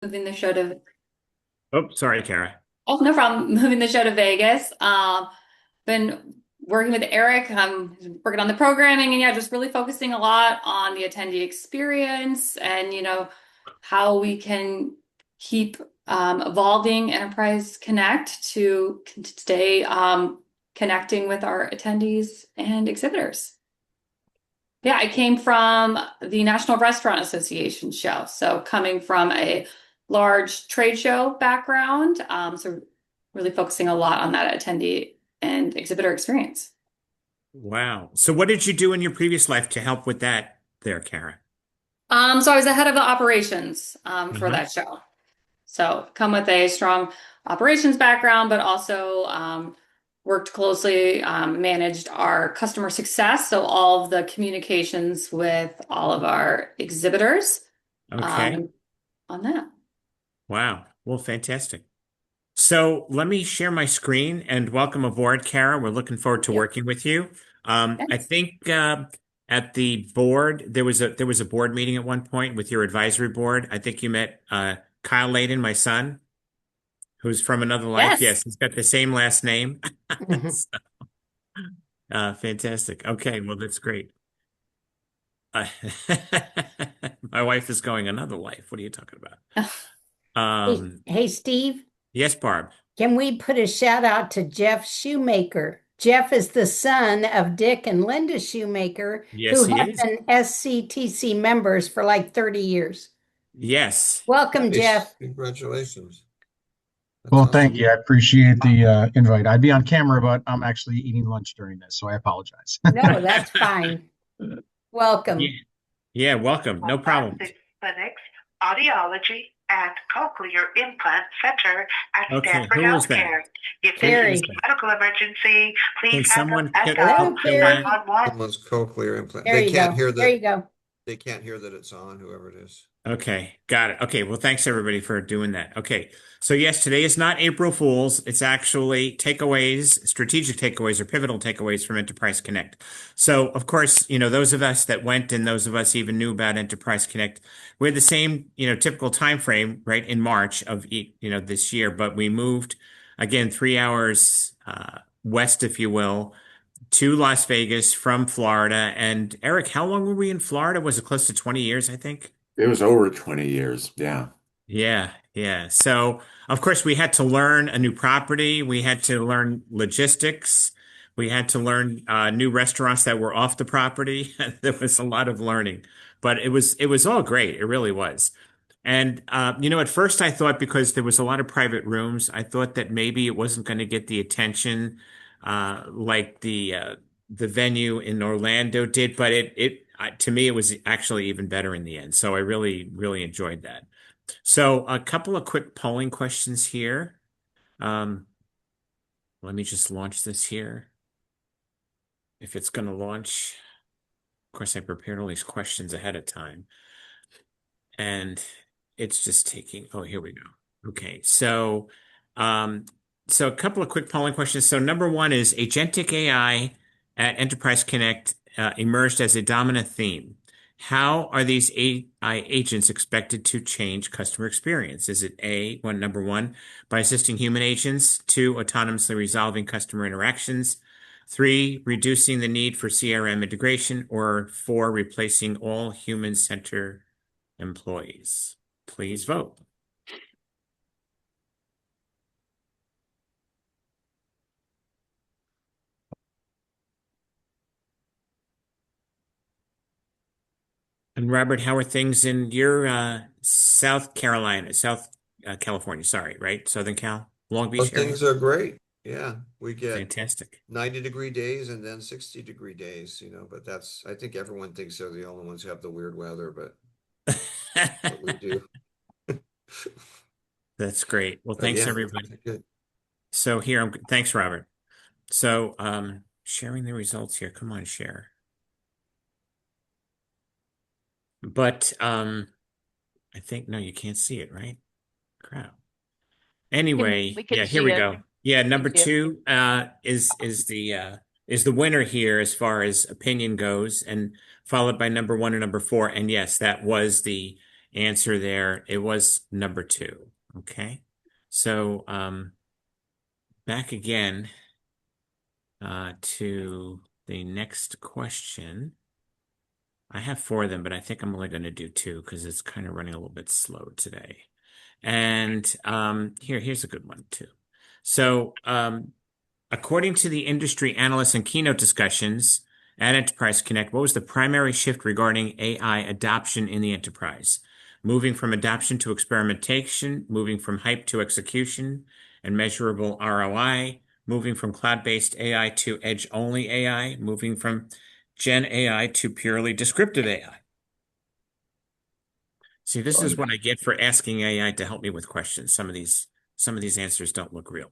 moving the show to Oh, sorry, Kara. oh, no problem. Moving the show to Vegas. Been working with Eric. I'm working on the programming and yeah, just really focusing a lot on the attendee experience and how we can keep evolving Enterprise Connect to stay connecting with our attendees and exhibitors. Yeah, I came from the National Restaurant Association show. So coming from a large trade show background, so really focusing a lot on that attendee and exhibitor experience. Wow. So what did you do in your previous life to help with that there, Kara? So I was the head of the operations for Uh-huh. that show. So come with a strong operations background, but also worked closely, managed our customer success. So all of the communications with all of our exhibitors Okay. um, on that. Wow. Well, fantastic. So let me share my screen and welcome aboard, Kara. We're looking forward to Yep. working with you. Yeah. I think at the board there was a board meeting at one point with your advisory board. I think you met Kyle Layden, my son, who's from another life. Yes. Yes, he's got the same last name. Mhm. Fantastic. Okay, well that's great. Uh, my wife is going another life. What are you talking about? Hey, Um, hey, Steve, yes, Barb. can we put a shout out to Jeff Shoemaker? Jeff is the son of Dick and Linda Shoemaker, Yes, who he have is. been SCTC members for like 30 years. Yes. Welcome, Nice. Jeff. Congratulations. That's Well, awesome. thank you. I appreciate the invite. I'd be on camera, but I'm actually eating lunch during this, so I apologize. No, that's fine. Yeah. Welcome. Yeah, welcome. No problem. Bombastic Clinics, Audiology, and Cochlear Implant Center at Okay, Stanford who was that? Healthcare. If Who this is is Carrie. that? a medical emergency, Can please hang up someone and Hello, dial kill that? Carrie. 911. Someone's cochlear implant. There They you can't go. hear There you that. go. They can't hear that it's on, whoever it is. Okay, got it. Okay, well, thanks everybody for doing that. Okay, so yes, today is not April Fool's. It's actually takeaways, strategic takeaways or pivotal takeaways from Enterprise Connect. So, of course, those of us that went and those of us even knew about Enterprise Connect, we had the same, typical time frame, right, in March of, this year, but we moved again 3 hours west, if you will, to Las Vegas from Florida. And Eric, how long were we in Florida? Was it close to 20 years, I think? It was over 20 years. Yeah. Yeah, yeah. So, of course, we had to learn a new property. We had to learn logistics. We had to learn new restaurants that were off the property. There was a lot of learning, but it was all great. It really was. And at first I thought because there was a lot of private rooms, I thought that maybe it wasn't going to get the attention like the venue in Orlando did, but to me it was actually even better in the end. So I really really enjoyed that. So a couple of quick polling questions here. Um, Let me just launch this here. If it's going to launch, of course, I prepared all these questions ahead of time, and it's just taking. Oh, here we go. Okay, um, so a couple of quick polling questions. So number one is agentic AI at Enterprise Connect emerged as a dominant theme. How are these AI agents expected to change customer experience? Is it number one, by assisting human agents, two, autonomously resolving customer interactions, three, reducing the need for CRM integration, or four, replacing all human-centered employees? Please vote. And Robert, how are things in your South California, sorry, right? Southern Cal, Long Oh, Beach area? things are great. Yeah, we get Fantastic. 90-degree days and then 60-degree days, but I think everyone thinks they're the only ones who have the weird weather, but we do. That's great. Well, But thanks yeah, everybody. good. So thanks, Robert. So sharing the results here. Come on, share. But I think no, you can't see it, right? Crap. We Anyway, can yeah, here see we it. go. Yeah, We can number see it. two is the winner here as far as opinion goes, and followed by number one and number four. And yes, that was the answer there. It was number 2. Okay. So back again to the next question. I have 4 of them, but I think I'm only going to do 2 because it's kind of running a little bit slow today. And here's a good one too. So according to the industry analysts and keynote discussions at Enterprise Connect, what was the primary shift regarding AI adoption in the enterprise? Moving from adoption to experimentation, moving from hype to execution and measurable ROI, moving from cloud-based AI to edge-only AI, moving from Gen AI to purely descriptive AI. See, this is what I get for asking AI to help me with questions. Some of these answers don't look real.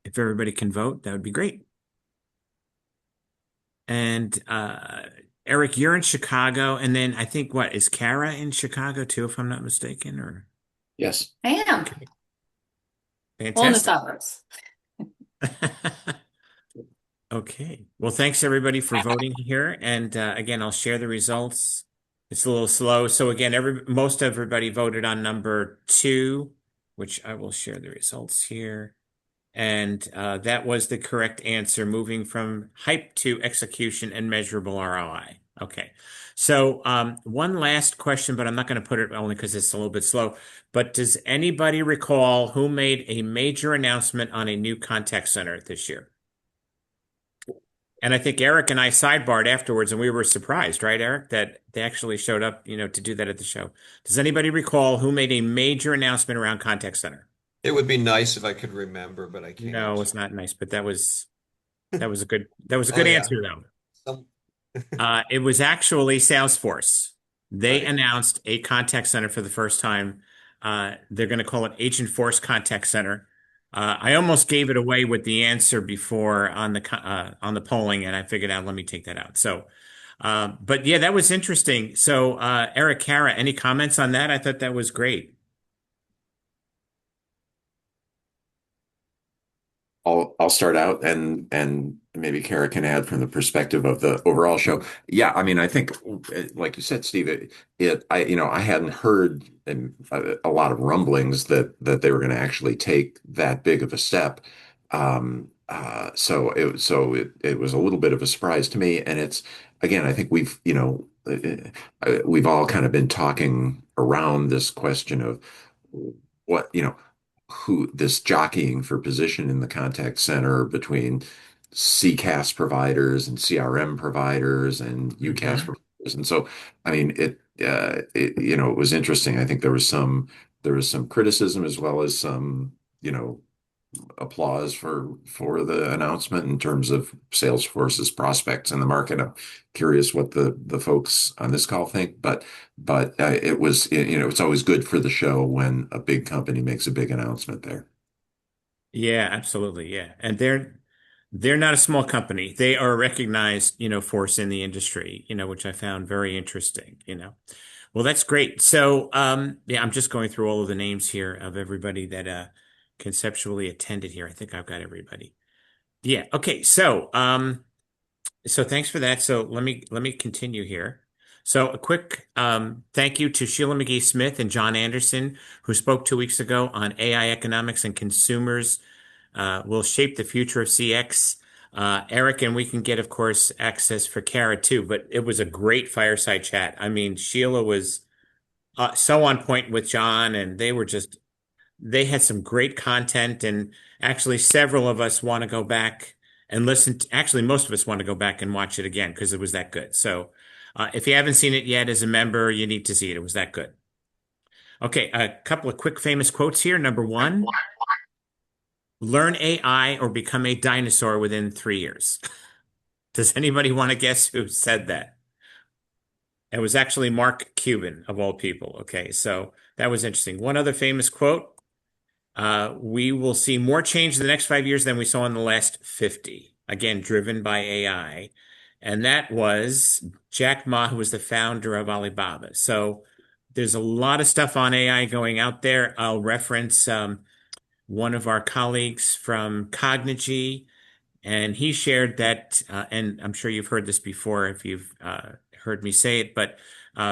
If everybody can vote, that would be great. And Eric, you're in Chicago, and then I think what is Kara in Chicago too, if I'm not mistaken, or Yes. I am. okay. Well, in the Fantastic. suburbs. Okay. Well, thanks everybody for voting here. And again, I'll share the results. It's a little slow. So again, most everybody voted on number 2, which I will share the results here. And that was the correct answer, moving from hype to execution and measurable ROI. Okay. So one last question, but I'm not going to put it only because it's a little bit slow. But does anybody recall who made a major announcement on a new contact center this year? And I think Eric and I sidebarred afterwards, and we were surprised, right, Eric, that they actually showed up, to do that at the show. Does anybody recall who made a major announcement around contact center? It would be nice if I could remember, but I No, can't. it's not nice, but that was a good Oh yeah. answer though. Some- It was actually Salesforce. They Right. announced a contact center for the first time. They're going to call it Agentforce Contact Center. I almost gave it away with the answer before on the polling, and I figured out let me take that out. So, but yeah, that was interesting. So, Eric, Kara, any comments on that? I thought that was great. I'll start out and maybe Kara can add from the perspective of the overall show. Yeah, I mean, I think like you said, Steve, I hadn't heard a lot of rumblings that they were going to actually take that big of a step. So it was a little bit of a surprise to me, and it's again, I think we've all kind of been talking around this question of what, who this jockeying for position in the contact center between CCaaS providers and CRM providers and UCaaS Mhm. providers. And so, I mean, it was interesting. I think there was some criticism as well as some, applause for the announcement in terms of Salesforce's prospects in the market. I'm curious what the folks on this call think, but it was, it's always good for the show when a big company makes a big announcement there. Yeah, absolutely. Yeah. And they're not a small company. They are a recognized, force in the industry, which I found very interesting. Well, that's great. So, yeah, I'm just going through all of the names here of everybody that conceptually attended here. I think I've got everybody. Yeah. Okay. So thanks for that. So let me continue here. So a quick thank you to Sheila McGee Smith and John Anderson, who spoke 2 weeks ago on AI economics and consumers will shape the future of CX. Eric, and we can get, of course, access for Kara too, but it was a great fireside chat. I mean, Sheila was so on point with John, and they had some great content, and actually several of us want to go back and actually, most of us want to go back and watch it again because it was that good. So, if you haven't seen it yet as a member, you need to see it. It was that good. Okay, a couple of quick famous quotes here. Number 1, learn AI or become a dinosaur within 3 years. Does anybody want to guess who said that? It was actually Mark Cuban, of all people. Okay, so that was interesting. One other famous quote. We will see more change in the next 5 years than we saw in the last 50, again, driven by AI. And that was Jack Ma, who was the founder of Alibaba. So there's a lot of stuff on AI going out there. I'll reference one of our colleagues from Cognigy, and he shared that, and I'm sure you've heard this before if you've heard me say it, but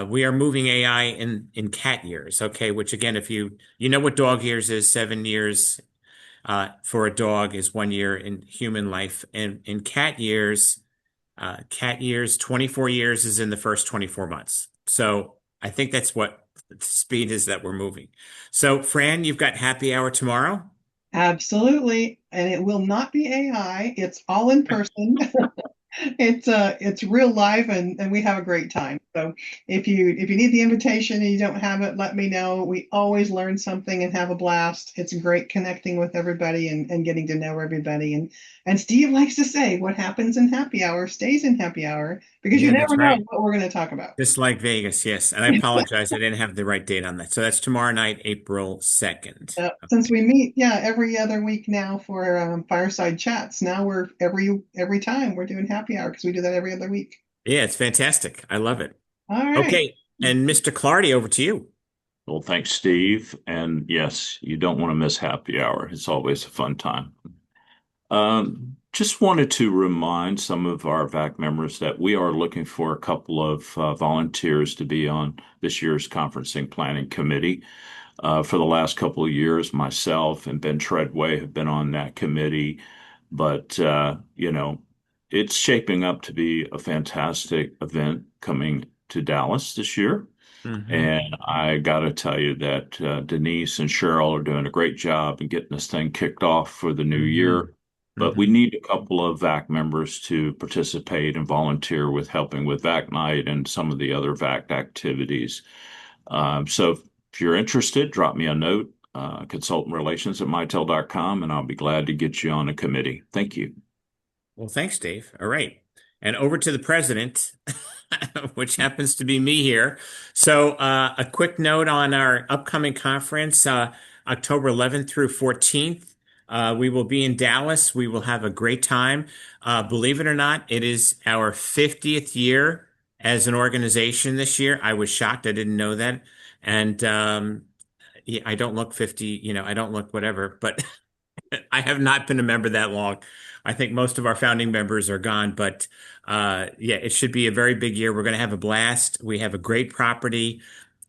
We are moving AI in cat years, okay? Which again, if you know what dog years is, 7 years for a dog is 1 year in human life, and in cat years, 24 years is in the first 24 months. So I think that's what the speed is that we're moving. So Fran, you've got happy hour tomorrow. Absolutely. And it will not be AI. It's all in person. It's real life and we have a great time. So if you need the invitation and you don't have it, let me know. We always learn something and have a blast. It's great connecting with everybody and getting to know everybody. And Steve likes to say what happens in happy hour stays in happy hour because you Yeah, that's never know right. what we're going to talk about. Just like Vegas, yes. And I apologize, I didn't have the right date on that. So that's tomorrow night, April 2nd. Since we meet, yeah, every other week now for fireside chats. Now we're every time we're doing happy hour because we do that every other week. Yeah, it's fantastic. I love it. All right. Okay. And Mr. Clardy, over to you. Well, thanks, Steve. And yes, you don't want to miss happy hour. It's always a fun time. Just wanted to remind some of our VAC members that we are looking for a couple of volunteers to be on this year's conferencing planning committee. For the last couple of years, myself and Ben Treadway have been on that committee, but it's shaping up to be a fantastic event coming to Dallas this year. And I got to tell you that Denise and Cheryl are doing a great job in getting this thing kicked off for the new year. But we need a couple of VAC members to participate and volunteer with helping with VAC night and some of the other VAC activities. So if you're interested, drop me a note, consultantrelations@mitel.com, and I'll be glad to get you on a committee. Thank you. Well, thanks, Dave. All right. And over to the president, which happens to be me here. So a quick note on our upcoming conference, October 11th through 14th. We will be in Dallas. We will have a great time. Believe it or not, it is our 50th year as an organization this year. I was shocked. I didn't know that. And yeah, I don't look 50, I don't look whatever, but I have not been a member that long. I think most of our founding members are gone, but yeah, it should be a very big year. We're going to have a blast. We have a great property.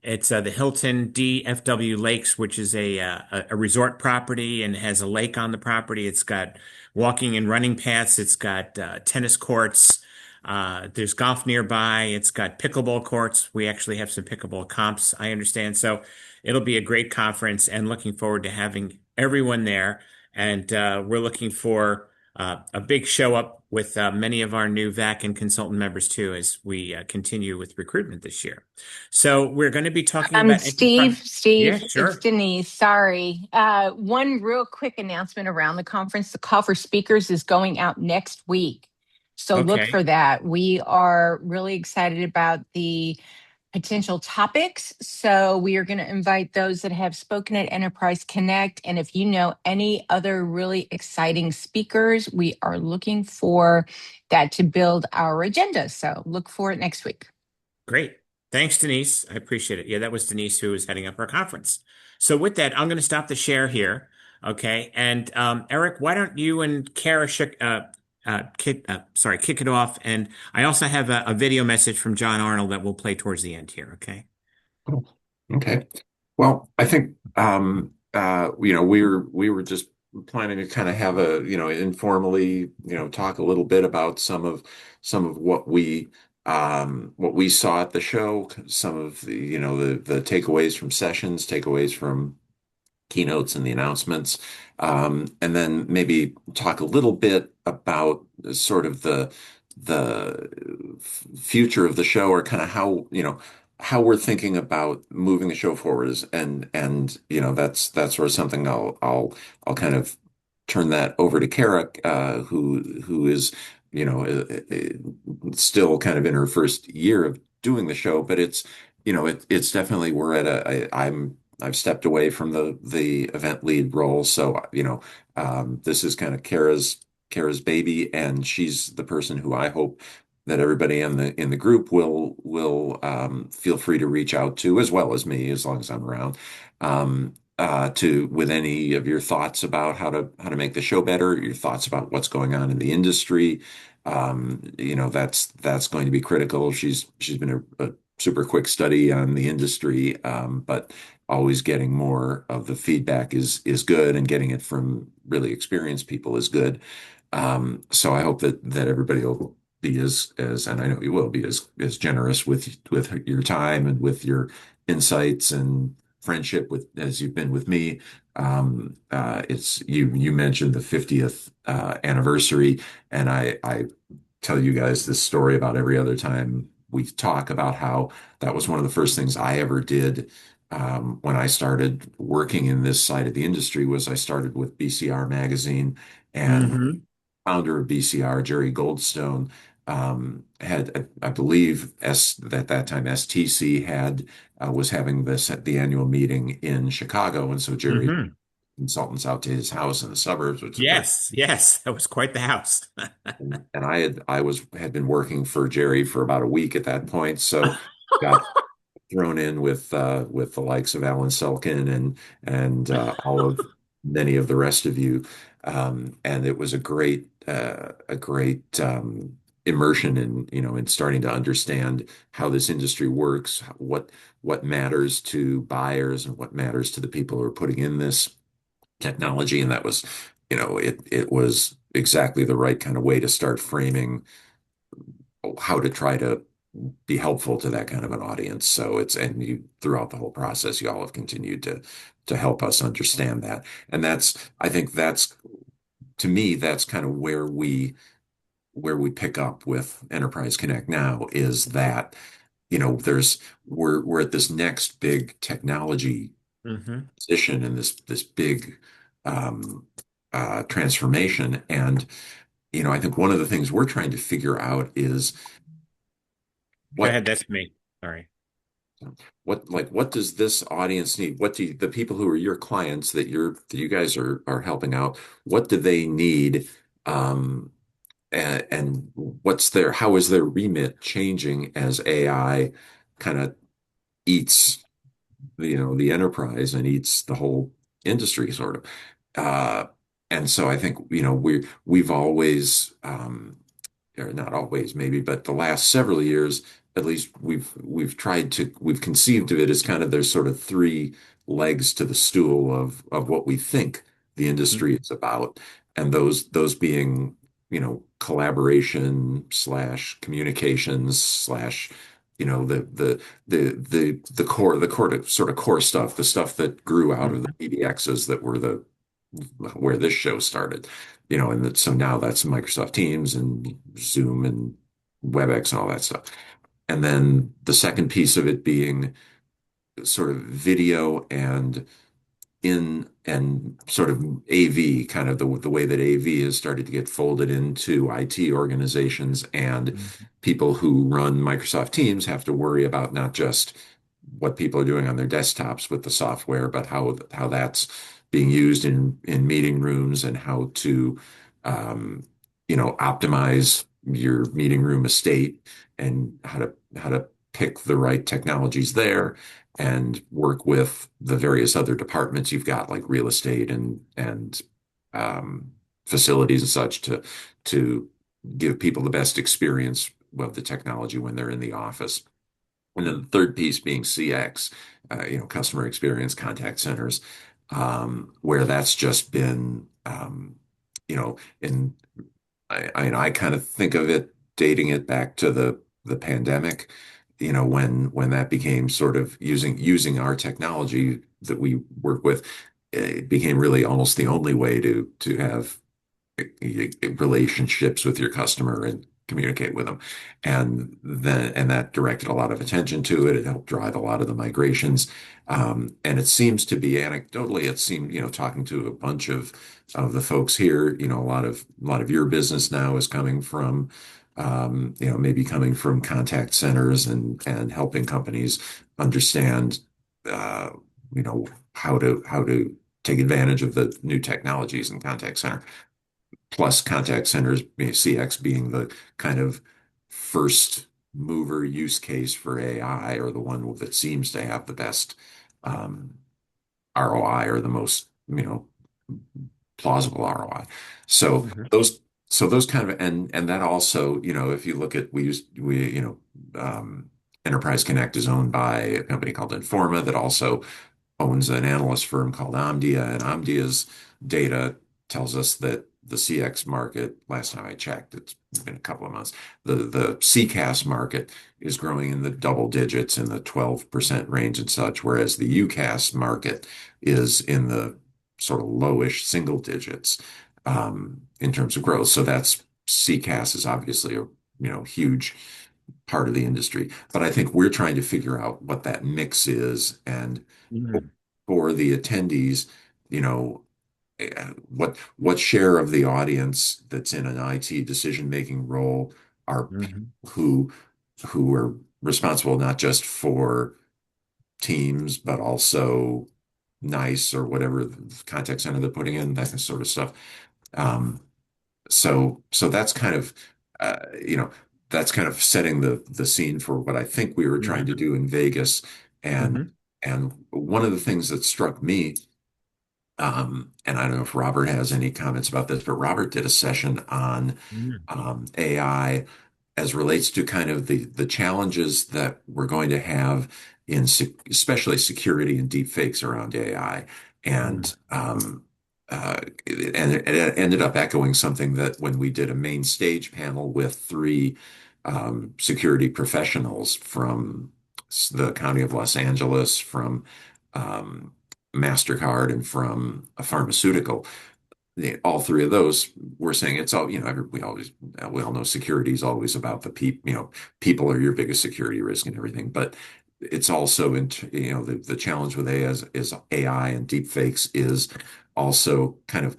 It's the Hilton DFW Lakes, which is a resort property and has a lake on the property. It's got walking and running paths. It's got tennis courts. There's golf nearby. It's got pickleball courts. We actually have some pickleball comps, I understand. So it'll be a great conference and looking forward to having everyone there. And we're looking for a big show up with many of our new VAC and consultant members too, as we continue with recruitment this year. So we're going to be talking about Steve, Yeah, sure. it's Denise. Sorry. One real quick announcement around the conference. The call for speakers is going out next week. So look Okay. for that. We are really excited about the potential topics. So we are going to invite those that have spoken at Enterprise Connect. And if you know any other really exciting speakers, we are looking for that to build our agenda. So look for it next week. Great. Thanks, Denise. I appreciate it. Yeah, that was Denise who was heading up our conference. So with that, I'm going to stop the share here. Okay. And Eric, why don't you and Kara kick it off. And I also have a video message from John Arnold that we'll play towards the end here. Okay. Cool. Okay. Well, I think we were just planning to kind of have a informally talk a little bit about some of what we saw at the show, some of the takeaways from sessions, takeaways from keynotes and the announcements, and then maybe talk a little bit about sort of the future of the show, or kind of how we're thinking about moving the show forward. And that's sort of something I'll kind of turn that over to Kara, who is still kind of in her first year of doing the show, but it's definitely we're at I've stepped away from the event lead role. So, this is kind of Kara's baby, and she's the person who I hope that everybody in the group will feel free to reach out to, as well as me, as long as I'm around, with any of your thoughts about how to make the show better, your thoughts about what's going on in the industry. That's going to be critical. She's been a super quick study on the industry, but always getting more of the feedback is good, and getting it from really experienced people is good. So I hope that everybody will be as and I know you will be as generous with your time and with your insights and friendship with as you've been with me. It's you mentioned the 50th anniversary, and I tell you guys this story about every other time we talk about how that was one of the first things I ever did when I started working in this side of the industry. Was I started with BCR magazine, and Hmm. founder of BCR, Jerry Goldstone, had, I believe, at that time STC had was having this at the annual meeting in Chicago, and so Jerry Hmm. consultants out to his house in the suburbs, which is a very Yes, yes, that was quite the house. and I had been working for Jerry for about a week at that point, so got thrown in with the likes of Alan Selkin and all of many of the rest of you, and it was a great immersion in in starting to understand how this industry works, what matters to buyers and what matters to the people who are putting in this technology, and that was it was exactly the right kind of way to start framing how to try to be helpful to that kind of an audience. So it's and you throughout the whole process, you all have continued to help us understand that. And I think that's to me, that's kind of where we pick up with Enterprise Connect now is that, there's we're at this next big technology Hmm. position in this big um transformation. And I think one of the things we're trying to figure out is Go what ahead, that's me. Sorry. what does this audience need? What do the people who are your clients that you guys are helping out, what do they need? And how is their remit changing as AI kind of eats the enterprise and eats the whole industry sort of. Uh, and so I think, we've always, or not always maybe, but the last several years, at least we've conceived of it as kind of there's sort of three legs to the stool of what we think the industry is about. And those being, collaboration slash communications slash, the sort of core stuff, the stuff that grew out of the Mhm. PBXs that were the where this show started, and so now that's Microsoft Teams and Zoom and WebEx and all that stuff. And then the second piece of it being sort of video and sort of AV, kind of the way that AV has started to get folded into IT organizations, and Mhm. people who run Microsoft Teams have to worry about not just what people are doing on their desktops with the software, but how that's being used in meeting rooms, and how to optimize your meeting room estate, and how to pick the right technologies there, and work with the various other departments you've got, like real estate and um, facilities and such, to give people the best experience of the technology when they're in the office. And then the third piece being CX, customer experience, contact centers, where that's just been, in I kind of think of it, dating it back to the pandemic, when that became sort of using our technology that we work with, it became really almost the only way to have relationships with your customer and communicate with them. And that directed a lot of attention to it. It helped drive a lot of the migrations. And it seems to be anecdotally, it seemed, talking to a bunch of the folks here, a lot of your business now is coming from maybe coming from contact centers and helping companies understand uh, how to take advantage of the new technologies in contact center. Plus contact centers, CX being the kind of first mover use case for AI, or the one that seems to have the best um, ROI, or the most, plausible ROI. So Mhm. those kind of, and that also, if you look at, we, Enterprise Connect is owned by a company called Informa that also owns an analyst firm called Omdia, and Omdia's data tells us that the CX market, last time I checked, it's been a couple of months, the CCaaS market is growing in the double digits in the 12% range and such, whereas the UCaaS market is in the sort of lowish single digits in terms of growth. So that's CCaaS is obviously a huge part of the industry. But I think we're trying to figure out what that mix is and Mhm. for the attendees, you know, what share of the audience that's in an IT decision-making role are people Mhm. who are responsible not just for Teams, but also NICE or whatever the contact center they're putting in, that sort of stuff. Um, so that's kind of you know that's kind of setting the scene for what I think we were trying to Mhm. do in Vegas. And Mhm. and one of the things that struck me, and I don't know if Robert has any comments about this, but Robert did a session on Mhm. AI as relates to kind of the challenges that we're going to have in especially security and deep fakes around AI. And it ended up echoing something that when we did a main stage panel with three security professionals from the County of Los Angeles, from um, MasterCard, and from a pharmaceutical, all three of those were saying it's all, we all know security is always about the people, people are your biggest security risk and everything, but it's also the challenge with AI is AI and deep fakes is also kind of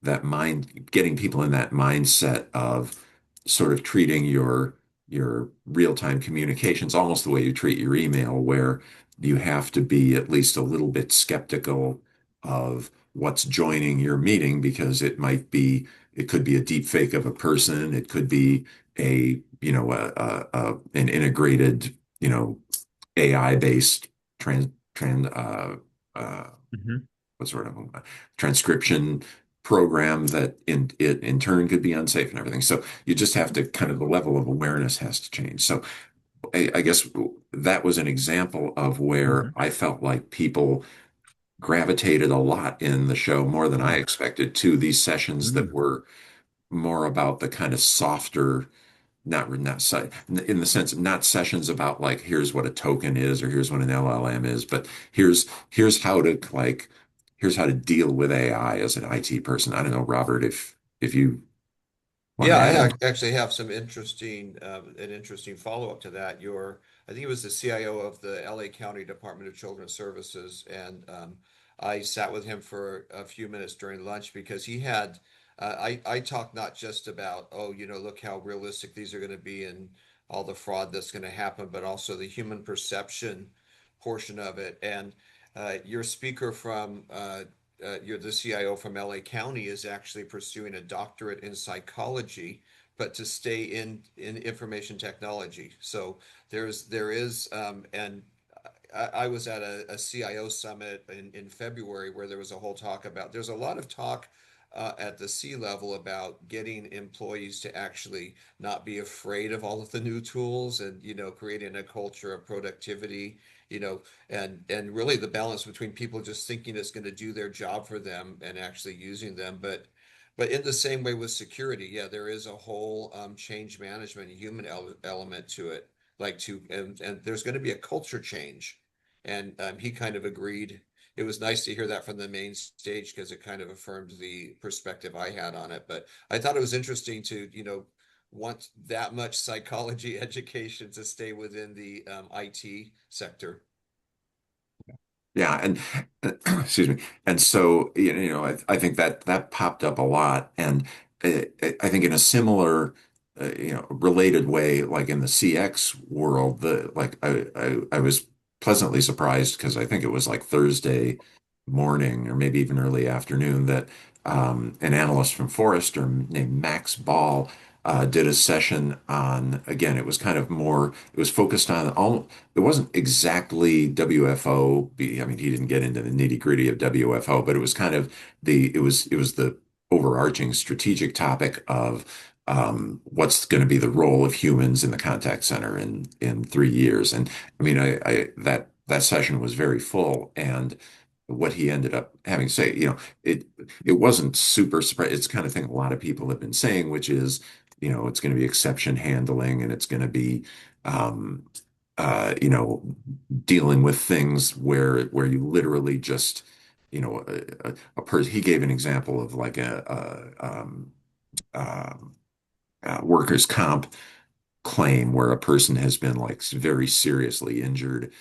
that mind, getting people in that mindset of sort of treating your real-time communications almost the way you treat your email, where you have to be at least a little bit skeptical of what's joining your meeting because it could be a deep fake of a person, it could be an integrated, AI based trans uh, Mhm. what sort of transcription program that in turn could be unsafe and everything. So you just have to kind of the level of awareness has to change. So I guess that was an example of where Mhm. I felt like people gravitated a lot in the show more than I Mhm. expected to these sessions that Mhm. were more about the kind of softer, in the sense of not sessions about like here's what a token is or here's what an LLM is, but here's how to here's how to deal with AI as an IT person. I don't know, Robert, if you want Yeah, to I add any. actually have some an interesting follow-up to that. I think it was the CIO of the LA County Department of Children's Services, and I sat with him for a few minutes during lunch because I talked not just about, oh, look how realistic these are going to be and all the fraud that's going to happen, but also the human perception portion of it. And your speaker from you're the CIO from LA County is actually pursuing a doctorate in psychology, but to stay in information technology. So there is and I was at a CIO summit in February where there was a whole talk about there's a lot of talk at the C level about getting employees to actually not be afraid of all of the new tools and creating a culture of productivity, and really the balance between people just thinking it's going to do their job for them and actually using them. But in the same way with security, yeah, there is a whole change management human element to it, and there's going to be a culture change. And he kind of agreed. It was nice to hear that from the main stage because it kind of affirmed the perspective I had on it. But I thought it was interesting to, want that much psychology education to stay within the IT sector. Yeah, and excuse me. And so, I think that popped up a lot, and I think in a similar, related way, like in the CX world, I was pleasantly surprised because I think it was like Thursday morning or maybe even early afternoon that an analyst from Forrester named Max Ball did a session on, again, it was kind of more, it was focused on all, it wasn't exactly WFO. I mean, he didn't get into the nitty-gritty of WFO, but it was kind of it was the overarching strategic topic of what's going to be the role of humans in the contact center in 3 years. And I mean, that session was very full, and what he ended up having to say, it wasn't super surprising. It's the kind of thing a lot of people have been saying, which is, it's going to be exception handling, and it's going to be, um, you know, dealing with things where you literally just, a person. He gave an example of like um, workers' comp claim where a person has been like very seriously injured,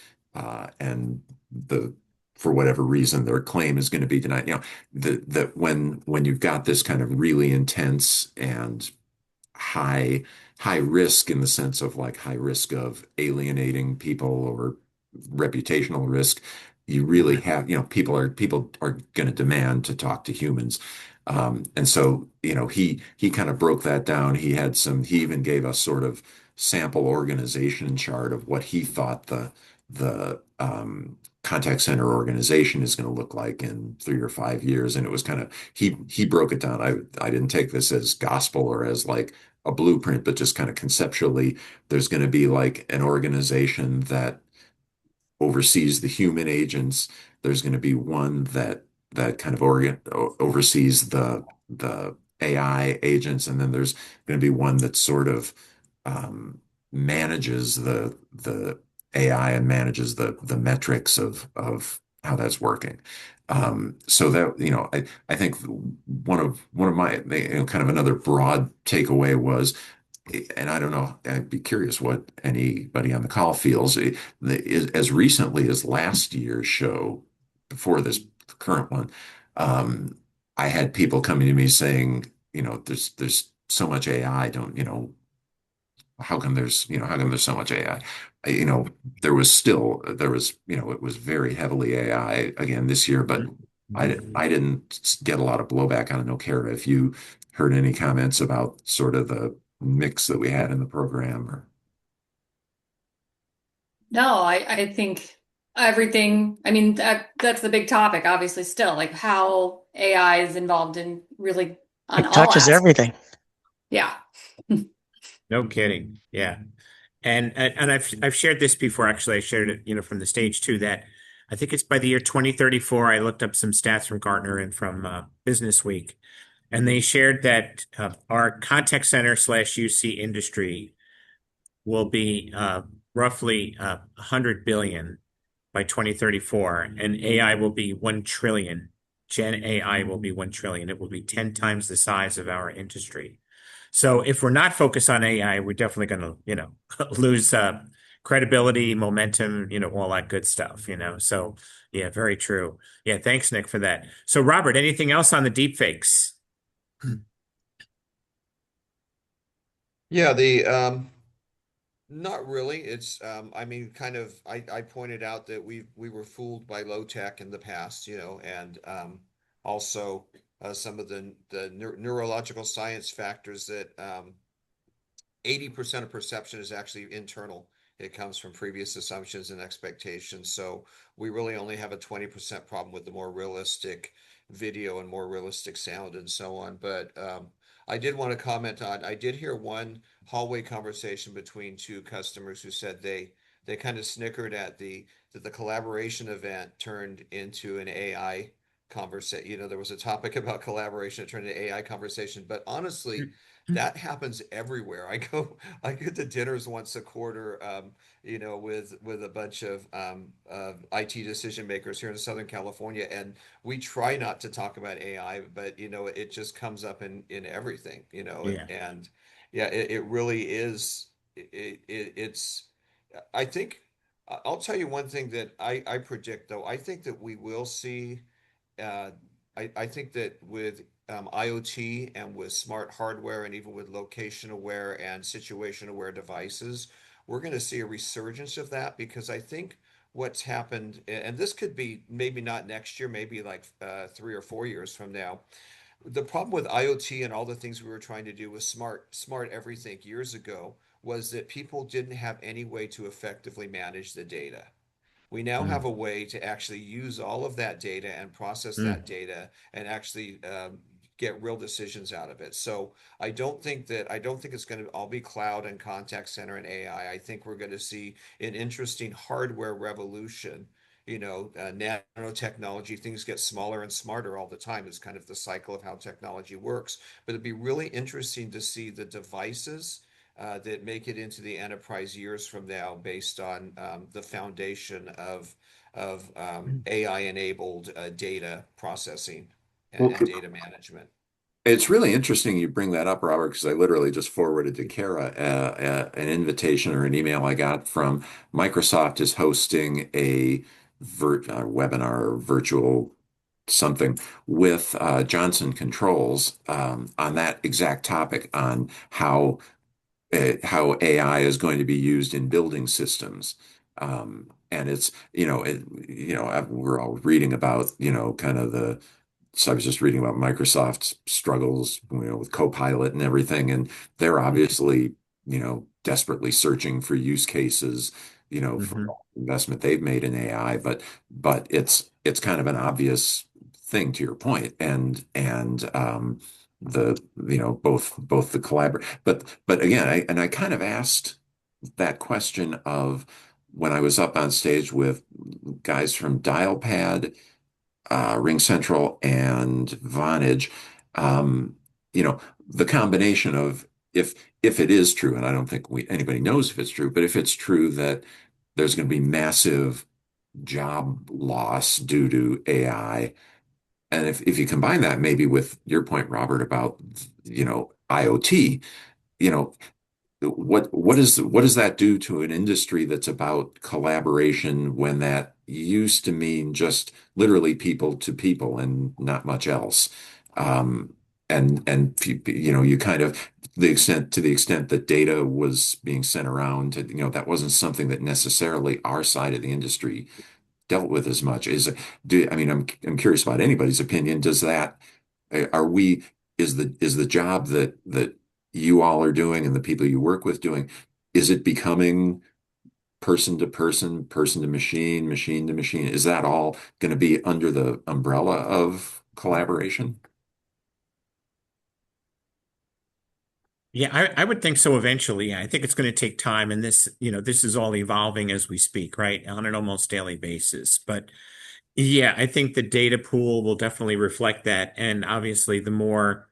and the for whatever reason their claim is going to be denied. That when you've got this kind of really intense and high high risk, in the sense of like high risk of alienating people or reputational risk, you really have, people are going to demand to talk to humans. And so, he kind of broke that down. He even gave us sort of sample organization chart of what he thought the contact center organization is going to look like in 3 or 5 years. And it was kind of, he broke it down. I didn't take this as gospel or as like a blueprint, but just kind of conceptually, there's going to be like an organization that oversees the human agents. There's going to be one that kind of oversees the AI agents, and then there's going to be one that sort of manages the AI and manages the metrics of how that's working. So that, I think one of my, kind of another broad takeaway was, and I don't know, I'd be curious what anybody on the call feels. As recently as last year's show, before this current one, I had people coming to me saying, there's so much AI, don't, how come there's so much AI? You know, there was, it was very heavily AI again this year, but I didn't get a lot of blowback. I don't know, Kara, if you heard any comments about sort of the mix that we had in the program, or. No, I think everything, I mean, that's the big topic, obviously, still, like how AI is involved in really on It all touches aspects. everything. Yeah. No kidding. Yeah. And I've shared this before. Actually, I shared it, from the stage too, that I think it's by the year 2034. I looked up some stats from Gartner and from Business Week, and they shared that our contact center slash UC industry will be roughly 100 billion by 2034, and AI will be 1 trillion. Gen AI will be 1 trillion. It will be 10 times the size of our industry. So if we're not focused on AI, we're definitely going to, lose credibility, momentum, all that good stuff, So yeah, very true. Yeah, thanks, Nick, for that. So Robert, anything else on the deep fakes? Yeah, the not really. It's I mean, kind of, I pointed out that we were fooled by low tech in the past, and also some of the neurological science factors that 80% of perception is actually internal. It comes from previous assumptions and expectations. So we really only have a 20% problem with the more realistic video and more realistic sound and so on. But I did want to comment on, I did hear one hallway conversation between two customers who said they kind of snickered at that the collaboration event turned into an AI conversation. There was a topic about collaboration, it turned into AI conversation. But honestly, that happens everywhere. I go to dinners once a quarter, with a bunch of IT decision makers here in Southern California, and we try not to talk about AI, but it just comes up in everything, Yeah. and yeah, it really is. It's. I think I'll tell you one thing that I predict, though. I think that we will see. Uh, I think that with IoT and with smart hardware and even with location aware and situation aware devices, we're going to see a resurgence of that, because I think what's happened, and this could be maybe not next year, maybe like 3 or 4 years from now. The problem with IoT and all the things we were trying to do with smart everything years ago was that people didn't have any way to effectively manage the data. We now have Mm. a way to actually use all of that data and process that Mm. data and actually get real decisions out of it. So I don't think it's going to all be cloud and contact center and AI. I think we're going to see an interesting hardware revolution. Nanotechnology, things get smaller and smarter all the time. It's kind of the cycle of how technology works. But it'd be really interesting to see the devices that make it into the enterprise years from now, based on the foundation of AI-enabled data processing Well, and data management. it's really interesting you bring that up, Robert, because I literally just forwarded to Kara an invitation or an email I got from Microsoft is hosting a webinar or virtual something with Johnson Controls on that exact topic on how AI is going to be used in building systems. And it's, we're all reading about, kind of so I was just reading about Microsoft's struggles, with Copilot and everything, and they're obviously, desperately searching for use cases, for Hmm. all the investment they've made in AI, but it's kind of an obvious thing to your point, and both the collaborate, but again, I kind of asked that question of when I was up on stage with guys from Dialpad, Ring Central, and Vonage, um, the combination of if it is true, and I don't think anybody knows if it's true, but if it's true that there's going to be massive job loss due to AI, and if you combine that maybe with your point, Robert, about IoT, you know, what does that do to an industry that's about collaboration when that used to mean just literally people to people and not much else? Um, and you kind of to the extent that data was being sent around, that wasn't something that necessarily our side of the industry dealt with as much. I mean, I'm curious about anybody's opinion. Does that are we is the job that you all are doing and the people you work with doing, is it becoming person to person, person to machine, machine to machine? Is that all going to be under the umbrella of collaboration? Yeah, I would think so eventually. I think it's going to take time, and this is all evolving as we speak, right, on an almost daily basis. But yeah, I think the data pool will definitely reflect that. And obviously, the more,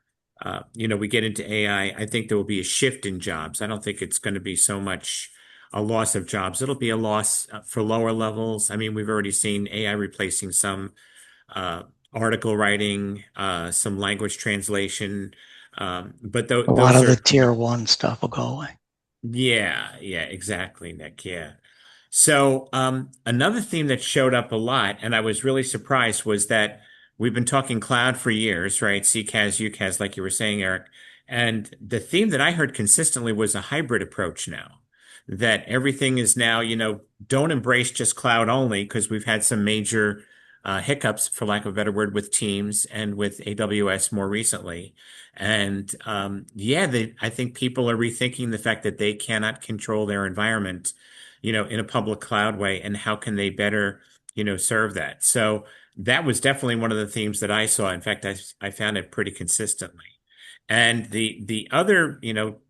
we get into AI, I think there will be a shift in jobs. I don't think it's going to be so much a loss of jobs. It'll be a loss for lower levels. I mean, we've already seen AI replacing some uh, article writing, some language translation. But th A lot those of the are, tier one stuff will go away. yeah, yeah, exactly, Nick. Yeah. So, another theme that showed up a lot, and I was really surprised, was that we've been talking cloud for years, right? CCaaS, UCaaS, like you were saying, Eric. And the theme that I heard consistently was a hybrid approach now, that everything is now, don't embrace just cloud only, because we've had some major hiccups, for lack of a better word, with Teams and with AWS more recently. And yeah, I think people are rethinking the fact that they cannot control their environment, in a public cloud way, and how can they better, serve that. So that was definitely one of the themes that I saw. In fact, I found it pretty consistently. And the other,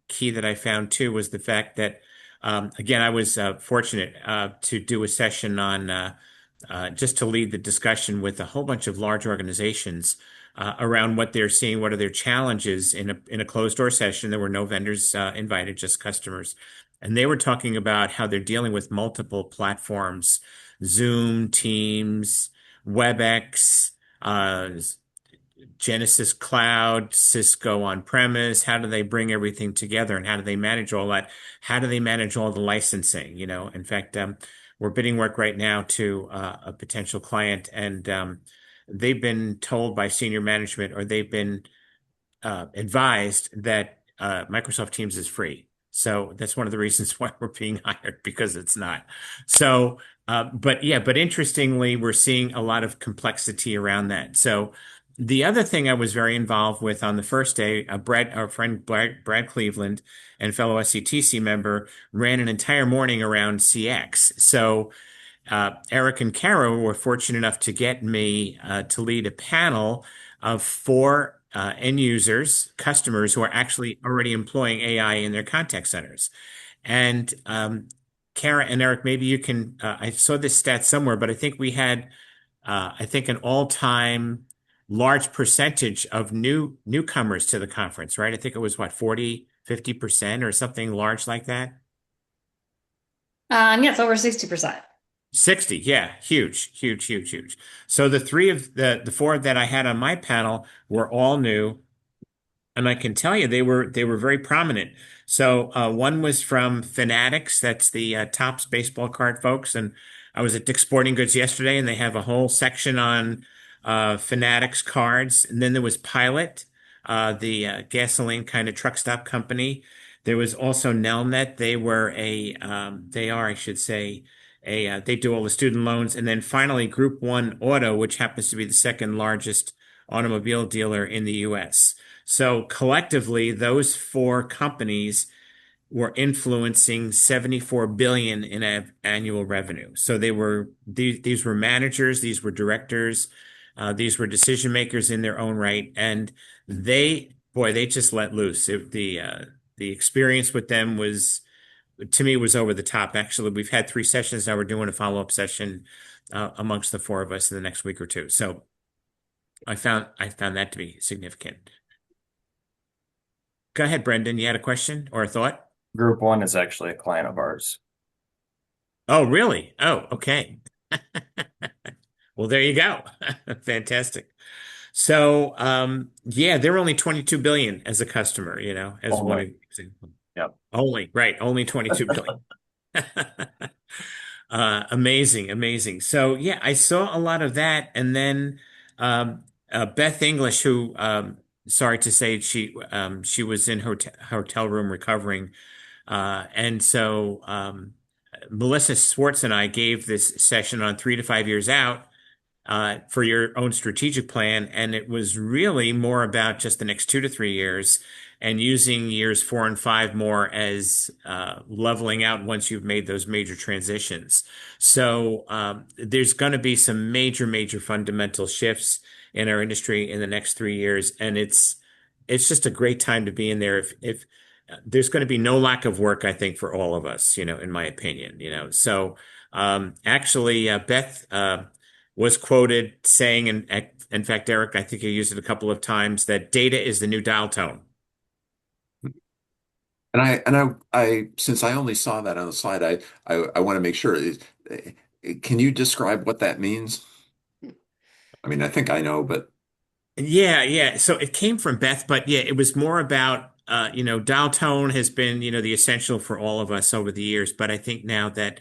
key that I found too was the fact that, again, I was fortunate to do a session on just to lead the discussion with a whole bunch of large organizations around what they're seeing, what are their challenges in a closed door session. There were no vendors invited, just customers. And they were talking about how they're dealing with multiple platforms, Zoom, Teams, WebEx, Genesis Cloud, Cisco on-premise. How do they bring everything together, and how do they manage all that? How do they manage all the licensing? In fact, we're bidding work right now to a potential client, and they've been told by senior management, or they've been advised that Microsoft Teams is free. So that's one of the reasons why we're being hired, because it's not. So, but interestingly, we're seeing a lot of complexity around that. So the other thing I was very involved with on the first day, our friend Brad Cleveland and fellow SCTC member, ran an entire morning around CX. So Eric and Kara were fortunate enough to get me to lead a panel of four end users, customers who are actually already employing AI in their contact centers. And Kara and Eric, maybe you can, I saw this stat somewhere, but I think we had, I think an all-time large percentage of newcomers to the conference, right? I think it was what, 40, 50% or something large like that? Yeah, it's over 60%. 60, yeah, huge, huge, huge, huge. So the four that I had on my panel were all new. And I can tell you they were very prominent. So one was from Fanatics, that's the Topps baseball card folks. And I was at Dick's Sporting Goods yesterday, and they have a whole section on Fanatics cards. And then there was Pilot, the gasoline kind of truck stop company. There was also Nelnet. They are, I should say, they do all the student loans. And then finally, Group One Auto, which happens to be the second largest automobile dealer in the U.S. So collectively, those four companies were influencing 74 billion in annual revenue. So these were managers, these were directors, these were decision makers in their own right, and they just let loose. The experience with them was, to me, was over the top. Actually, we've had 3 sessions now. We're doing a follow-up session amongst the four of us in the next week or two. So I found that to be significant. Go ahead, Brendan. You had a question or a thought? Group One is actually a client of ours. Oh, really? Oh, okay. Well, there you go. Fantastic. So, yeah, they're only 22 billion as a customer, as one Only. example. Yep. Only, right. Only 22 billion. Amazing, amazing. So, yeah, I saw a lot of that. And then Beth English, who, sorry to say, she was in her hotel room recovering. And so Melissa Swartz and I gave this session on 3 to 5 years out for your own strategic plan. And it was really more about just the next 2 to 3 years and using years 4 and 5 more as leveling out once you've made those major transitions. So there's going to be some major, major fundamental shifts in our industry in the next 3 years. And it's just a great time to be in there. If there's going to be no lack of work, I think, for all of us, in my opinion. So actually, Beth was quoted saying, and in fact, Eric, I think you used it a couple of times, that data is the new dial tone. And I since I only saw that on the slide, I want to make sure. Can you describe what that means? I mean, I think I know, but Yeah, yeah. So it came from Beth, but yeah, it was more about, dial tone has been, the essential for all of us over the years. But I think now that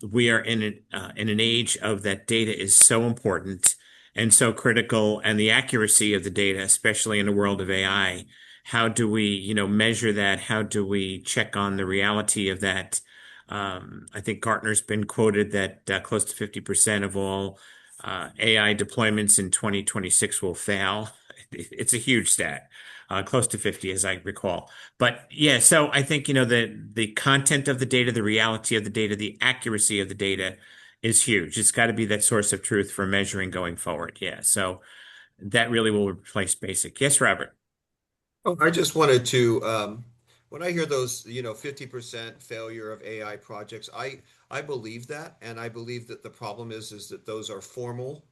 we are in an age of that data is so important and so critical, and the accuracy of the data, especially in the world of AI. How do we, measure that? How do we check on the reality of that? I think Gartner's been quoted that close to 50% of all AI deployments in 2026 will fail. It's a huge stat, close to 50, as I recall. But yeah, so I think, the content of the data, the reality of the data, the accuracy of the data is huge. It's got to be that source of truth for measuring going forward. Yeah. So that really will replace basic. Yes, Robert. Oh, I just wanted to, when I hear those, 50% failure of AI projects, I believe that, and I believe that the problem is that those are formal,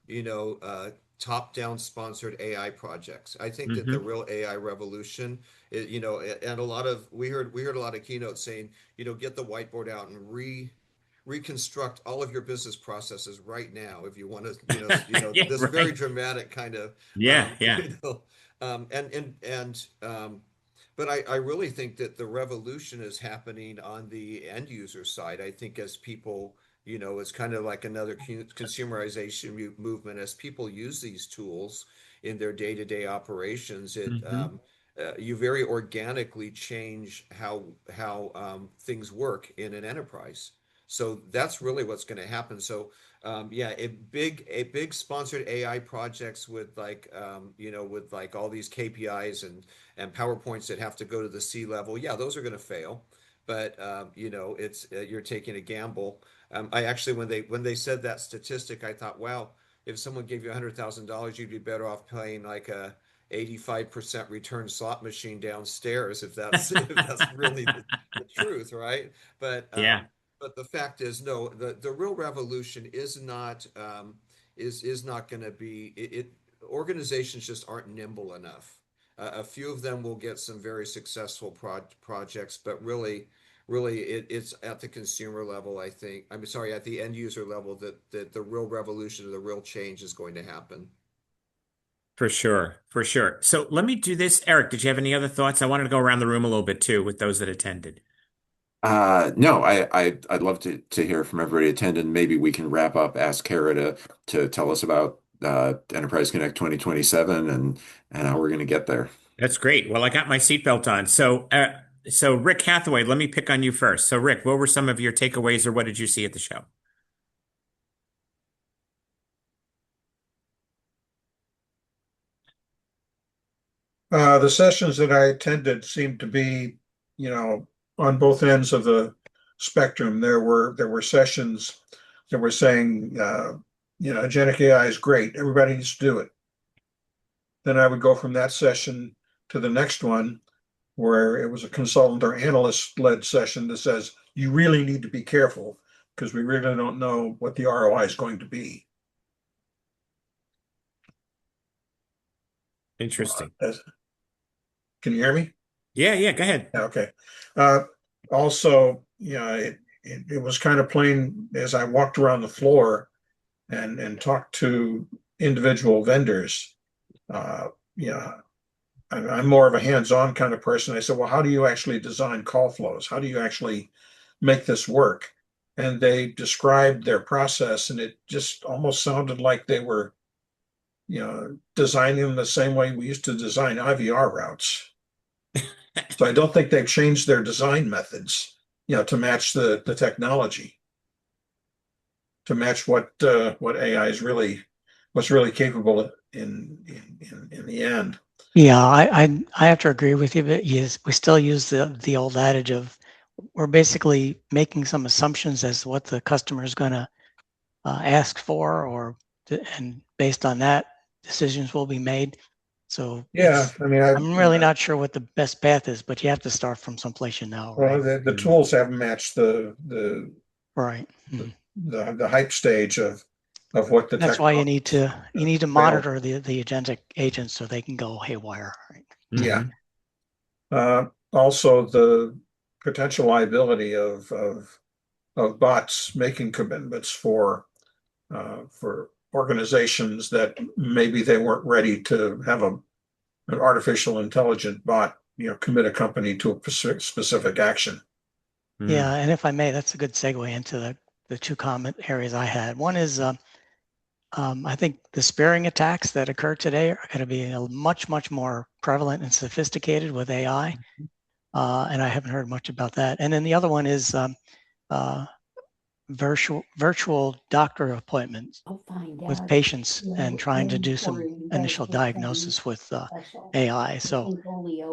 you know, uh, top-down sponsored AI projects. I think that the Hmm. real AI revolution, and we heard a lot of keynotes saying, get the whiteboard out and reconstruct all of your business processes right now if you want to, Yeah, this very right. dramatic kind of, Yeah, yeah. and but I really think that the revolution is happening on the end user side. I think as people, it's kind of like another consumerization movement. As people use these tools in their day-to-day operations, Hmm. you very organically change how things work in an enterprise. So that's really what's going to happen. So yeah, a big sponsored AI projects with with like all these KPIs and PowerPoints that have to go to the C level. Yeah, those are going to fail, but it's you're taking a gamble. I actually when they said that statistic, I thought, wow, if someone gave you $100,000, you'd be better off paying like 85% return slot machine downstairs if that's if that's really the truth, right? But Yeah, the fact is, no, the real revolution is not going to be it. Organizations just aren't nimble enough. A few of them will get some very successful projects, but really it's at the consumer level, I think. I'm sorry, at the end user level that the real revolution or the real change is going to happen. for sure. For sure. So let me do this. Eric, did you have any other thoughts? I wanted to go around the room a little bit too with those that attended. No, I'd love to hear from everybody attending. Maybe we can wrap up, ask Kara to tell us about Enterprise Connect 2027 and how we're going to get there. That's great. Well, I got my seatbelt on. So Rick Hathaway, let me pick on you first. So Rick, what were some of your takeaways or what did you see at the show? The sessions that I attended seemed to be, on both ends of the spectrum. There were sessions that were saying, agentic AI is great. Everybody needs to do it. Then I would go from that session to the next one where it was a consultant or analyst led session that says, you really need to be careful because we really don't know what the ROI is going to be. Interesting. Can you hear me? Yeah, go ahead. Okay. Uh, Also, it was kind of plain as I walked around the floor and talked to individual vendors. Uh, I'm more of a hands-on kind of person. I said, well, how do you actually design call flows? How do you actually make this work? And they described their process, and it just almost sounded like they were, designing them the same way we used to design IVR routes. So I don't think they've changed their design methods, to match the technology, to match what AI is what's really capable in the end. Yeah, I have to agree with you, but yes, we still use the old adage of we're basically making some assumptions as to what the customer is going to ask for, and based on that, decisions will be made. So Yeah, I mean, I'm really not sure what the best path is, but you have to start from someplace you know, well, right? the tools haven't matched Right. Mhm. the hype stage of what the That's why you need to technology monitor the agentic agents so they can go haywire, right? Yeah. Also, the potential liability of bots making commitments for organizations that maybe they weren't ready to have an artificial intelligent bot, commit a company to a specific action. Yeah, and if I may, that's a good segue into the two comment areas I had. One is I think the spearing attacks that occur today are going to be much, much more prevalent and sophisticated with AI. And I haven't heard much about that. And then the other one is virtual doctor appointments with patients and trying to do some initial diagnosis with AI. So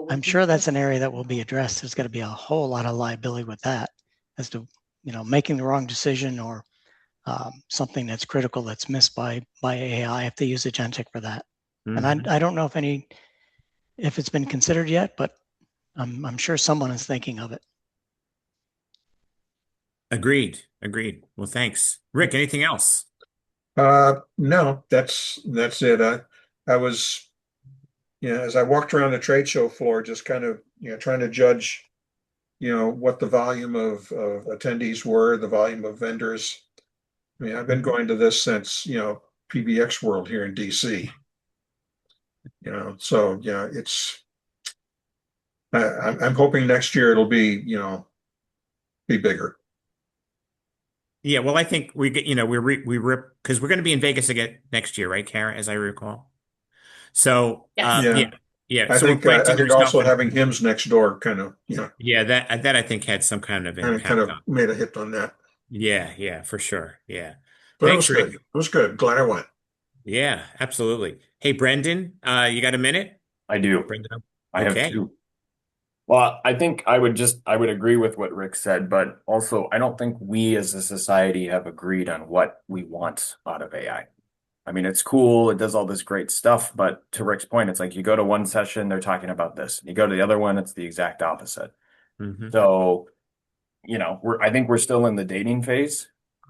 I'm sure that's an area that will be addressed. There's going to be a whole lot of liability with that as to, making the wrong decision or something that's critical that's missed by AI if they use agentic for that. And I don't know if it's been considered yet, but I'm sure someone is thinking of it. Agreed. Well, thanks. Rick, anything else? No, that's it. I was, as I walked around the trade show floor, just kind of, trying to judge, what the volume of attendees were, the volume of vendors. I mean, I've been going to this since, PBX World here in DC. So I'm hoping next year it'll be bigger. Yeah, well, I think we get, because we're going to be in Vegas again next year, right, Kara, as I recall. So, Yes. yeah. I So we're think planting also ourselves. having hymns next door kind of, Yeah, that I think had some kind of kind impact of on. made a hit on that. Yeah, for sure. Yeah. But it Thanks, was good. Rick. It was good. Glad I went. Yeah, absolutely. Hey, Brendan, you got a minute? I do. Brendan. I have Okay. two. Well, I think I would agree with what Rick said, but also I don't think we as a society have agreed on what we want out of AI. I mean, it's cool. It does all this great stuff. But to Rick's point, it's like you go to one session, they're talking about this. You go to the other one, it's the exact opposite. Hmm. So, I think we're still in the dating phase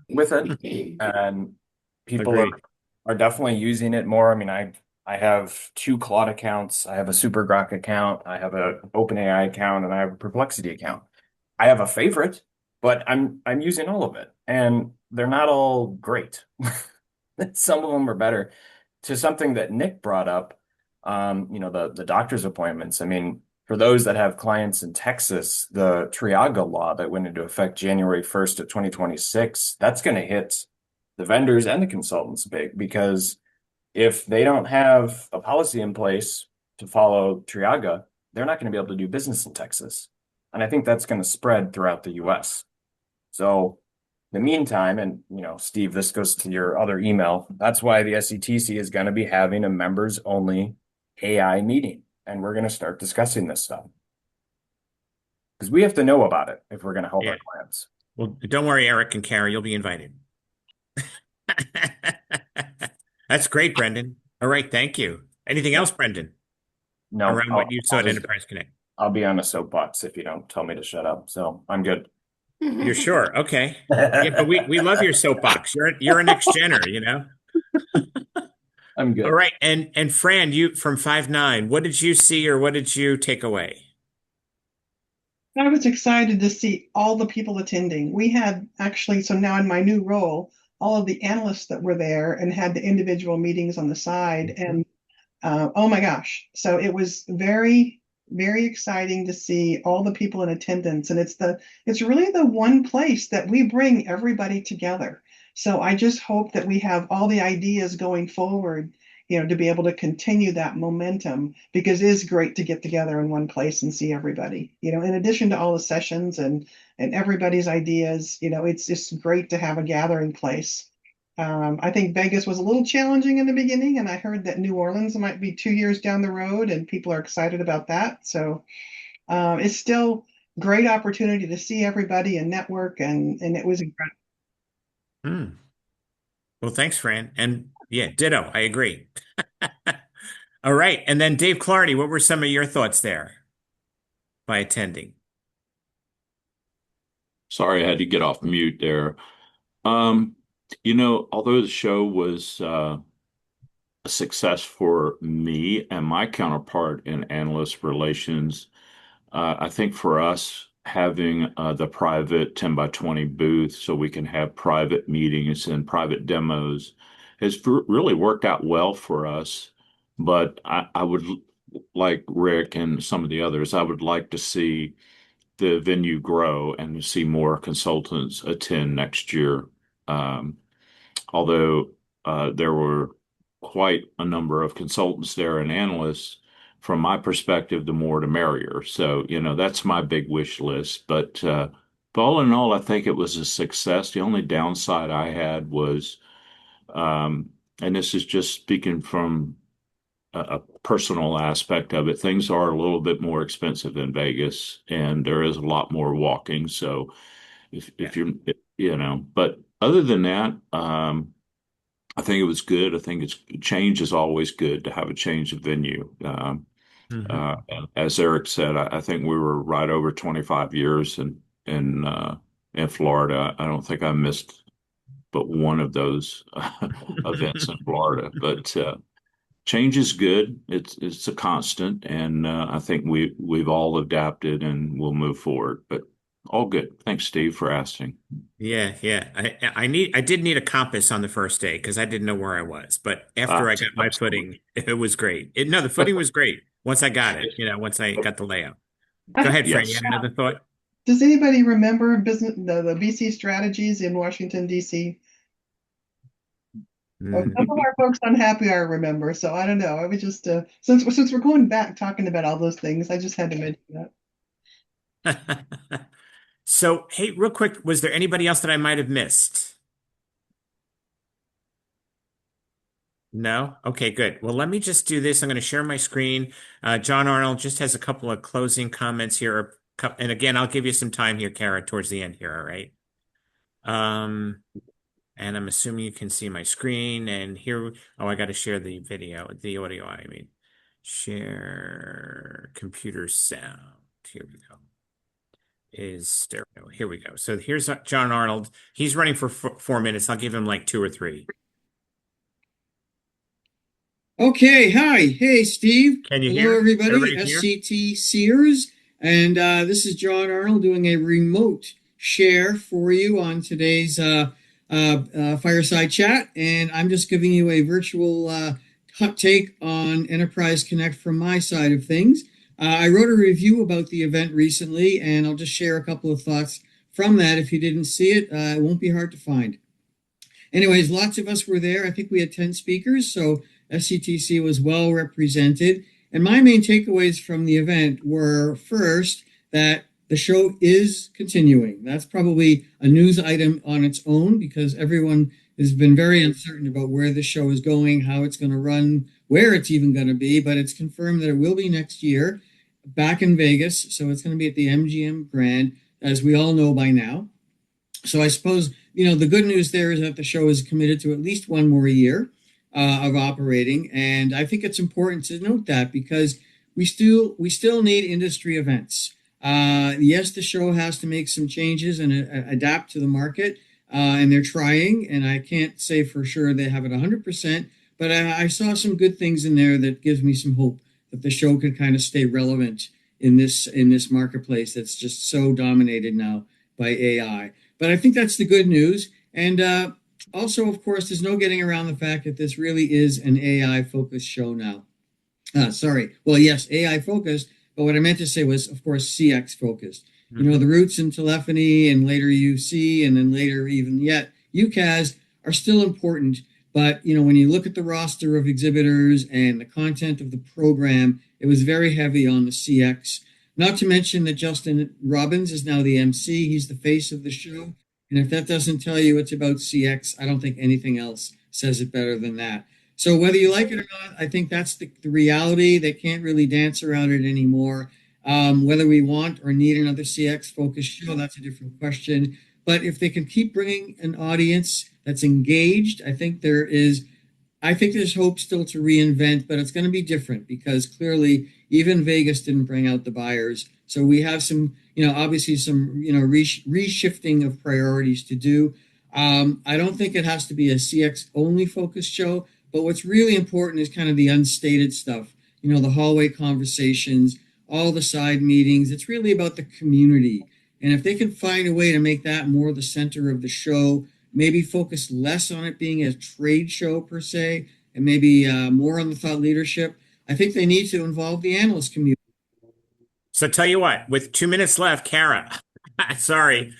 with it, and people Agreed. are definitely using it more. I mean, I have two Claude accounts. I have a SuperGrok account. I have an OpenAI account, and I have a Perplexity account. I have a favorite, but I'm using all of it, and they're not all great. Some of them are better. To something that Nick brought up, the doctor's appointments. I mean, for those that have clients in Texas, the Triaga law that went into effect January 1st of 2026, that's going to hit the vendors and the consultants big, because if they don't have a policy in place to follow Triaga, they're not going to be able to do business in Texas. And I think that's going to spread throughout the US. So in the meantime, and Steve, this goes to your other email. That's why the SCTC is going to be having a members only AI meeting. And we're going to start discussing this stuff because we have to know about it if we're going to help Yeah. our clients. Well, don't worry, Eric and Kara, you'll be invited. That's great, Brendan. All right, thank you. Anything else, Brendan, No, around what you saw at Enterprise Connect? I'll be on a soapbox if you don't tell me to shut up. So I'm good. You're sure? Okay. Yeah, but we love your soapbox. You're a next gener, I'm good. All right, and Fran, you from 5'9", what did you see or what did you take away? I was excited to see all the people attending. We had actually, so now in my new role, all of the analysts that were there and had the individual meetings on the side. And oh my gosh. So it was very, very exciting to see all the people in attendance. And it's really the one place that we bring everybody together. So I just hope that we have all the ideas going forward, to be able to continue that momentum, because it is great to get together in one place and see everybody, in addition to all the sessions and everybody's ideas, it's just great to have a gathering place. I think Vegas was a little challenging in the beginning, and I heard that New Orleans might be 2 years down the road, and people are excited about that. So it's still great opportunity to see everybody and network, and it was incredible. Well, thanks, Fran. And yeah, ditto. I agree. All right. And then Dave Clardy, what were some of your thoughts there by attending? Sorry, I had to get off mute there. Although the show was a success for me and my counterpart in analyst relations, I think for us, having the private 10 by 20 booth so we can have private meetings and private demos has really worked out well for us. But I would, like Rick and some of the others, I would like to see the venue grow and to see more consultants attend next year. Although there were quite a number of consultants there and analysts, from my perspective, the more the merrier. So, that's my big wish list. But all in all, I think it was a success. The only downside I had was, and this is just speaking from a personal aspect of it, things are a little bit more expensive in Vegas, and there is a lot more walking. So, if you're, but other than that, I think it was good. I think change is always good to have a change of venue. As Eric said, I think we were right over 25 years in Florida. I don't think I missed but one of those events in Florida. But change is good. It's a constant, and I think we've all adapted and we'll move forward. But all good. Thanks, Steve, for asking. Yeah, yeah. I did need a compass on the first day because I didn't know where I was. But after I got my footing, it was great. No, the footing was great once I got it, once I got the layout. Go ahead, Fran. You had another thought? Does anybody remember the BC strategies in Washington, D.C.? Some of our folks on Happy Hour remember, so I don't know. I was just since we're going back talking about all those things, I just had to mention that. So, hey, real quick, was there anybody else that I might have missed? No? Okay, good. Well, let me just do this. I'm going to share my screen. John Arnold just has a couple of closing comments here. And again, I'll give you some time here, Kara, towards the end here, all right? And I'm assuming you can see my screen. And here, oh, I got to share the audio, I mean. Share computer sound. Here we go. Is stereo. Here we go. So here's John Arnold. He's running for 4 minutes. I'll give him like 2 or 3. Okay, hi. Hey, Steve. Can you Hello, hear? everybody. Everybody here? SCT Sears. And this is John Arnold doing a remote share for you on today's Fireside Chat. And I'm just giving you a virtual hot take on Enterprise Connect from my side of things. I wrote a review about the event recently, and I'll just share a couple of thoughts from that. If you didn't see it, it won't be hard to find. Anyways, lots of us were there. I think we had 10 speakers, so SCTC was well represented. And my main takeaways from the event were first, that the show is continuing. That's probably a news item on its own because everyone has been very uncertain about where the show is going, how it's going to run, where it's even going to be. But it's confirmed that it will be next year back in Vegas. So it's going to be at the MGM Grand, as we all know by now. So I suppose, the good news there is that the show is committed to at least one more year of operating. And I think it's important to note that because we still need industry events. Yes, the show has to make some changes and adapt to the market. And they're trying, and I can't say for sure they have it 100%, but I saw some good things in there that gives me some hope that the show can kind of stay relevant in this marketplace that's just so dominated now by AI. But I think that's the good news. And also, of course, there's no getting around the fact that this really is an AI-focused show now. Sorry. Well, yes, AI-focused, but what I meant to say was, of course, CX-focused. Mm-hmm. The roots in telephony and later UC and then later even yet UCAS are still important. But, when you look at the roster of exhibitors and the content of the program, it was very heavy on the CX. Not to mention that Justin Robbins is now the MC. He's the face of the show. And if that doesn't tell you it's about CX, I don't think anything else says it better than that. So whether you like it or not, I think that's the reality. They can't really dance around it anymore. Whether we want or need another CX focused show, that's a different question. But if they can keep bringing an audience that's engaged, I think there's hope still to reinvent, but it's going to be different because clearly even Vegas didn't bring out the buyers. So we have some, obviously some, reshifting of priorities to do. I don't think it has to be a CX only focused show, but what's really important is kind of the unstated stuff, the hallway conversations, all the side meetings. It's really about the community. And if they can find a way to make that more the center of the show, maybe focus less on it being a trade show per se, and maybe more on the thought leadership, I think they need to involve the analyst community. So tell you what, with 2 minutes left, Kara, sorry,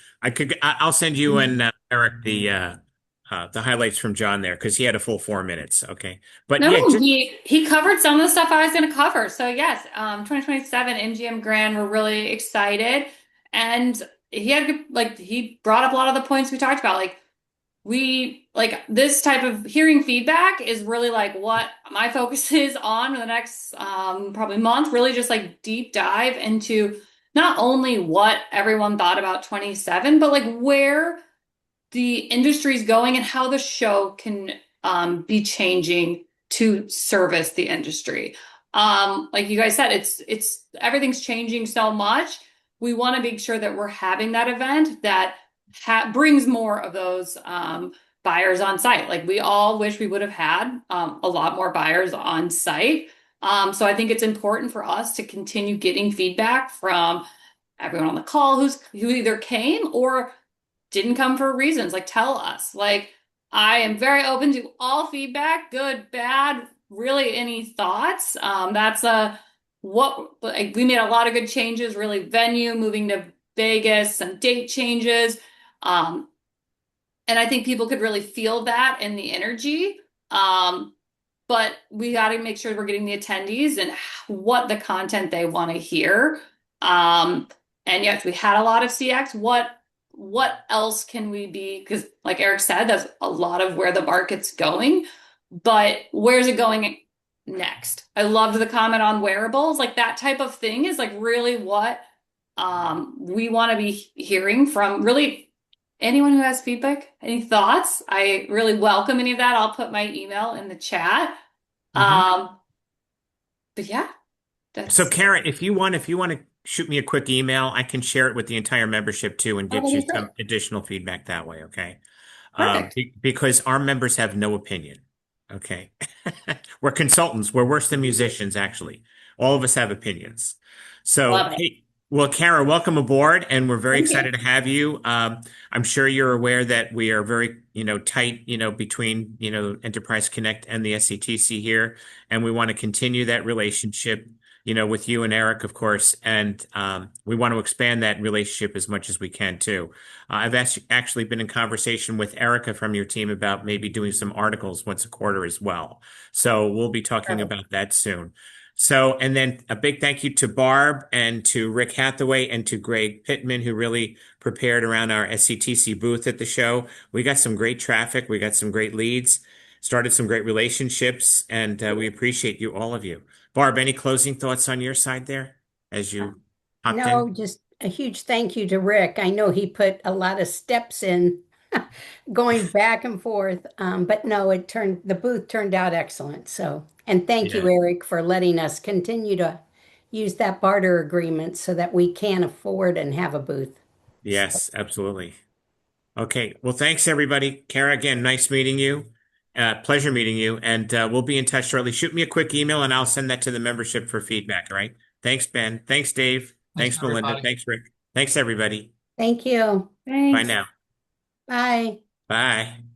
I'll send you and Eric the highlights from John there because he had a full 4 minutes. Okay. But yeah, No, he covered some of the stuff I was going to cover. So yes, 2027 MGM Grand, we're really excited. And he brought up a lot of the points we talked about. This type of hearing feedback is really what my focus is on in the next probably month, really just deep dive into not only what everyone thought about 27, but where the industry's going and how the show can be changing to service the industry. Like you guys said, it's everything's changing so much. We want to make sure that we're having that event that brings more of those buyers on site. We all wish we would have had a lot more buyers on site. So I think it's important for us to continue getting feedback from everyone on the call who either came or didn't come for reasons. Tell us. I am very open to all feedback, good, bad, really any thoughts. We made a lot of good changes, really venue, moving to Vegas, some date changes. And I think people could really feel that in the energy. But we got to make sure we're getting the attendees and what the content they want to hear. And yes, we had a lot of CX. What else can we be? Because like Eric said, that's a lot of where the market's going. But where's it going next? I loved the comment on wearables. That type of thing is really what we want to be hearing from really anyone who has feedback, any thoughts, I really welcome any of that. I'll put my email in the chat. But yeah, So that's Karen, if you want to shoot me a quick email, I can share it with the entire membership too and get that'd you be great. some additional feedback that way, okay? Perfect. Because our members have no opinion. Okay. We're consultants. We're worse than musicians, actually. All of us have opinions. So, Love it. hey, well, Kara, welcome aboard, and we're very Thank you. excited to have you. I'm sure you're aware that we are very, tight, between, Enterprise Connect and the SCTC here, and we want to continue that relationship, with you and Eric, of course, and we want to expand that relationship as much as we can too. I've actually been in conversation with Erica from your team about maybe doing some articles once a quarter as well. So we'll be talking Perfect. about that soon. So, and then a big thank you to Barb and to Rick Hathaway and to Greg Pittman, who really prepared around our SCTC booth at the show. We got some great traffic. We got some great leads, started some great relationships, and we appreciate you, all of you. Barb, any closing thoughts on your side there as you hopped No, in? just a huge thank you to Rick. I know he put a lot of steps in going back and forth. But no, the booth turned out excellent. So, and thank you, Yeah. Eric, for letting us continue to use that barter agreement so that we can afford and have a booth. Yes, absolutely. Okay. Well, thanks everybody. Kara, again, nice meeting you. Pleasure meeting you. And we'll be in touch shortly. Shoot me a quick email and I'll send that to the membership for feedback. All right. Thanks, Ben. Thanks, Dave. Thanks, Thanks, Melinda. everybody. Thanks, Rick. Thanks, everybody. Thank you. Bye Thanks. now. Bye. Bye.